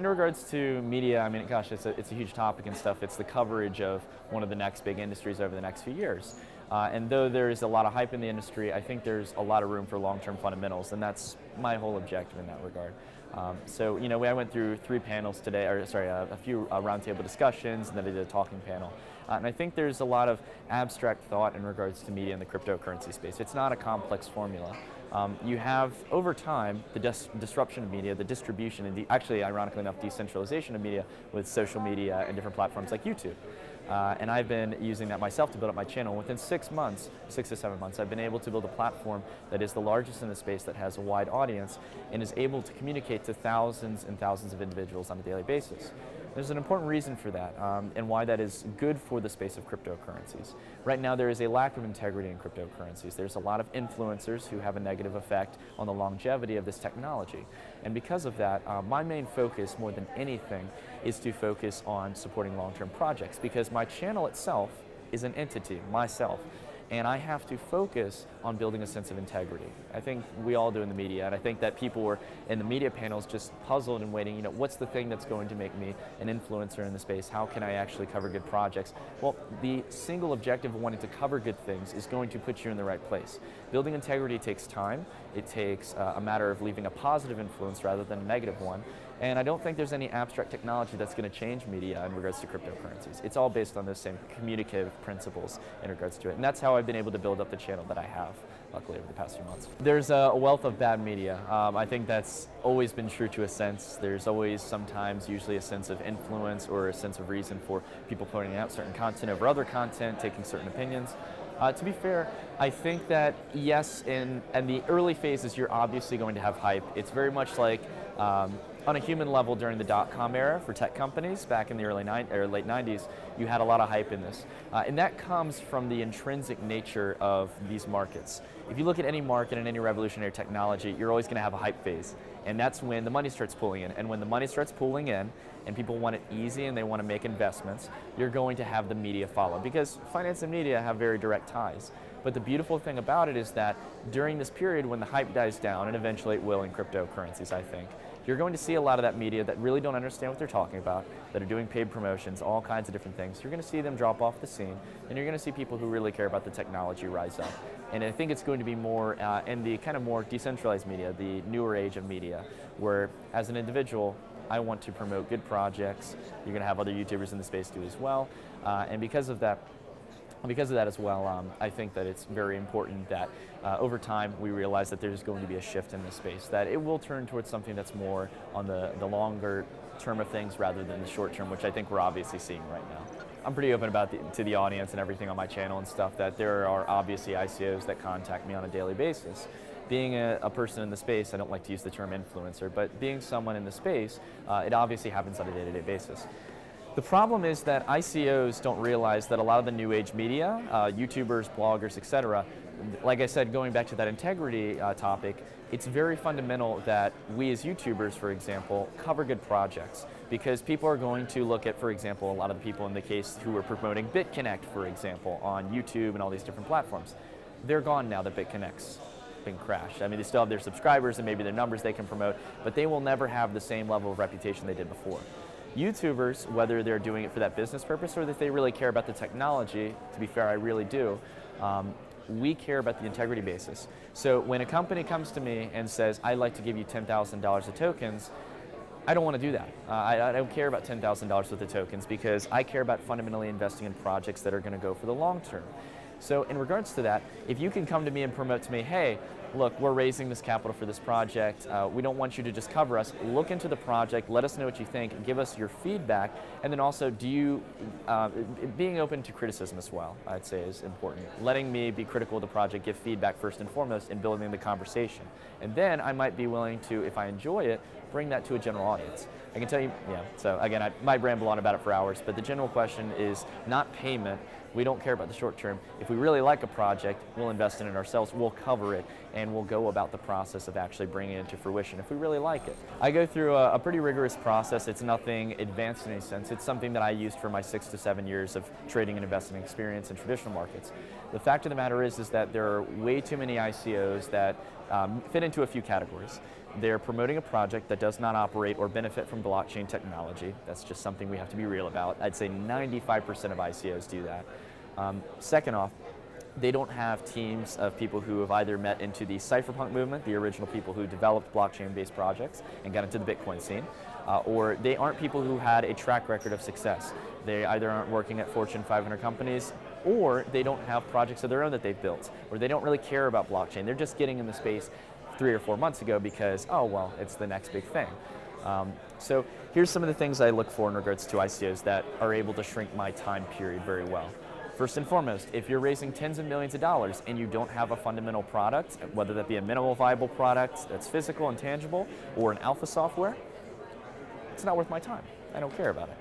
In regards to media, I mean, gosh, it's a huge topic and stuff. It's the coverage of one of the next big industries over the next few years. And though there's a lot of hype in the industry, I think there's a lot of room for long-term fundamentals, and that's my whole objective in that regard. So, you know, I went through 3 panels today, or sorry, a few roundtable discussions, and then I did a talking panel. And I think there's a lot of abstract thought in regards to media in the cryptocurrency space. It's not a complex formula. You have, over time, the disruption of media, the distribution, and actually, ironically enough, decentralization of media with social media and different platforms like YouTube. And I've been using that myself to build up my channel. Within 6 months, 6 to 7 months, I've been able to build a platform that is the largest in the space, that has a wide audience, and is able to communicate to thousands and thousands of individuals on a daily basis. There's an important reason for that, and why that is good for the space of cryptocurrencies. Right now, there is a lack of integrity in cryptocurrencies. There's a lot of influencers who have a negative effect on the longevity of this technology. And because of that, my main focus, more than anything, is to focus on supporting long-term projects, because my channel itself is an entity, myself. And I have to focus on building a sense of integrity. I think we all do in the media, and I think that people were in the media panels just puzzled and waiting, you know, what's the thing that's going to make me an influencer in the space? How can I actually cover good projects? Well, the single objective of wanting to cover good things is going to put you in the right place. Building integrity takes time. It takes a matter of leaving a positive influence rather than a negative one. And I don't think there's any abstract technology that's going to change media in regards to cryptocurrencies. It's all based on those same communicative principles in regards to it. And that's how I've been able to build up the channel that I have, luckily, over the past few months. There's a wealth of bad media. I think that's always been true to a sense. There's always sometimes usually a sense of influence or a sense of reason for people putting out certain content over other content, taking certain opinions. To be fair, I think that yes, in the early phases, you're obviously going to have hype. It's very much like on a human level during the dot-com era for tech companies back in the late 90s, you had a lot of hype in this. And that comes from the intrinsic nature of these markets. If you look at any market and any revolutionary technology, you're always going to have a hype phase. And that's when the money starts pulling in. And when the money starts pulling in and people want it easy and they want to make investments, you're going to have the media follow, because finance and media have very direct ties. But the beautiful thing about it is that during this period when the hype dies down, and eventually it will in cryptocurrencies, I think, you're going to see a lot of that media that really don't understand what they're talking about, that are doing paid promotions, all kinds of different things. You're going to see them drop off the scene, and you're going to see people who really care about the technology rise up. And I think it's going to be more in the kind of more decentralized media, the newer age of media, where as an individual, I want to promote good projects. You're going to have other YouTubers in the space do as well. And because of that as well, I think that it's very important that over time we realize that there's going to be a shift in this space, that it will turn towards something that's more on the longer term of things rather than the short term, which I think we're obviously seeing right now. I'm pretty open about to the audience and everything on my channel and stuff, that there are obviously ICOs that contact me on a daily basis. Being a person in the space, I don't like to use the term influencer, but being someone in the space, it obviously happens on a day-to-day basis. The problem is that ICOs don't realize that a lot of the new age media, YouTubers, bloggers, etc., like I said, going back to that integrity topic, it's very fundamental that we as YouTubers, for example, cover good projects, because people are going to look at, for example, a lot of the people in the case who are promoting BitConnect, for example, on YouTube and all these different platforms. They're gone now that BitConnect's been crashed. I mean, they still have their subscribers and maybe their numbers they can promote, but they will never have the same level of reputation they did before. YouTubers, whether they're doing it for that business purpose or that they really care about the technology, to be fair, I really do, we care about the integrity basis. So when a company comes to me and says, I'd like to give you $10,000 of tokens, I don't want to do that. I don't care about $10,000 worth of tokens, because I care about fundamentally investing in projects that are going to go for the long term. So in regards to that, if you can come to me and promote to me, hey, look, we're raising this capital for this project, we don't want you to just cover us, look into the project, let us know what you think, give us your feedback, and then also being open to criticism as well, I'd say is important. Letting me be critical of the project, give feedback first and foremost, and building the conversation. And then I might be willing to, if I enjoy it, bring that to a general audience. I can tell you, yeah, so again, I might ramble on about it for hours, but the general question is not payment. We don't care about the short term. If we really like a project, we'll invest in it ourselves, we'll cover it, and we'll go about the process of actually bringing it into fruition if we really like it. I go through a pretty rigorous process. It's nothing advanced in any sense. It's something that I used for my 6 to 7 years of trading and investing experience in traditional markets. The fact of the matter is that there are way too many ICOs that fit into a few categories. they're promoting a project that does not operate or benefit from blockchain technology. That's just something we have to be real about. I'd say 95% of ICOs do that. Second off, they don't have teams of people who have either met into the cypherpunk movement, the original people who developed blockchain-based projects and got into the Bitcoin scene, or they aren't people who had a track record of success. They either aren't working at Fortune 500 companies, or they don't have projects of their own that they've built, or they don't really care about blockchain. They're just getting in the space 3 or 4 months ago because, oh, well, it's the next big thing. So here's some of the things I look for in regards to ICOs that are able to shrink my time period very well. First and foremost, if you're raising tens of millions of dollars and you don't have a fundamental product, whether that be a minimal viable product that's physical and tangible, or an alpha software, it's not worth my time. I don't care about it.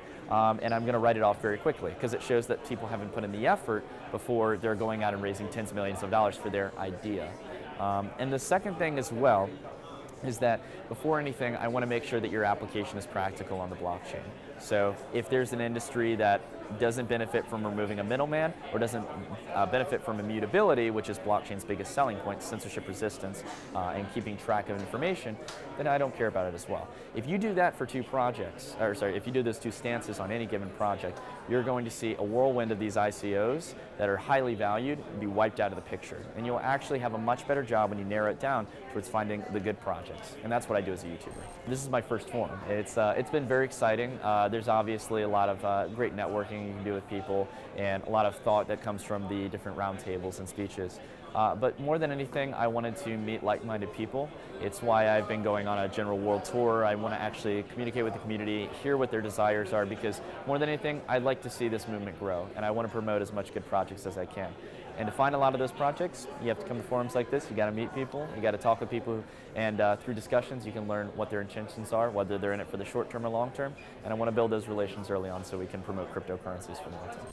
And I'm going to write it off very quickly because it shows that people haven't put in the effort before they're going out and raising tens of millions of dollars for their idea. And the second thing as well is that before anything, I want to make sure that your application is practical on the blockchain. So if there's an industry that doesn't benefit from removing a middleman or doesn't benefit from immutability, which is blockchain's biggest selling point, censorship resistance and keeping track of information, then I don't care about it as well. If you do that for 2 projects, or sorry, if you do those 2 stances on any given project, you're going to see a whirlwind of these ICOs that are highly valued be wiped out of the picture. And you'll actually have a much better job when you narrow it down towards finding the good projects. And that's what I do as a YouTuber. This is my first forum. It's been very exciting. There's obviously a lot of great networking you can do with people and a lot of thought that comes from the different roundtables and speeches. But more than anything, I wanted to meet like-minded people. It's why I've been going on a general world tour. I want to actually communicate with the community, hear what their desires are, because more than anything, I'd like to see this movement grow, and I want to promote as much good projects as I can. And to find a lot of those projects, you have to come to forums like this. You got to meet people, you got to talk with people, and through discussions, you can learn what their intentions are, whether they're in it for the short term or long term. And I want to build those relations early on so we can promote cryptocurrencies for the long term.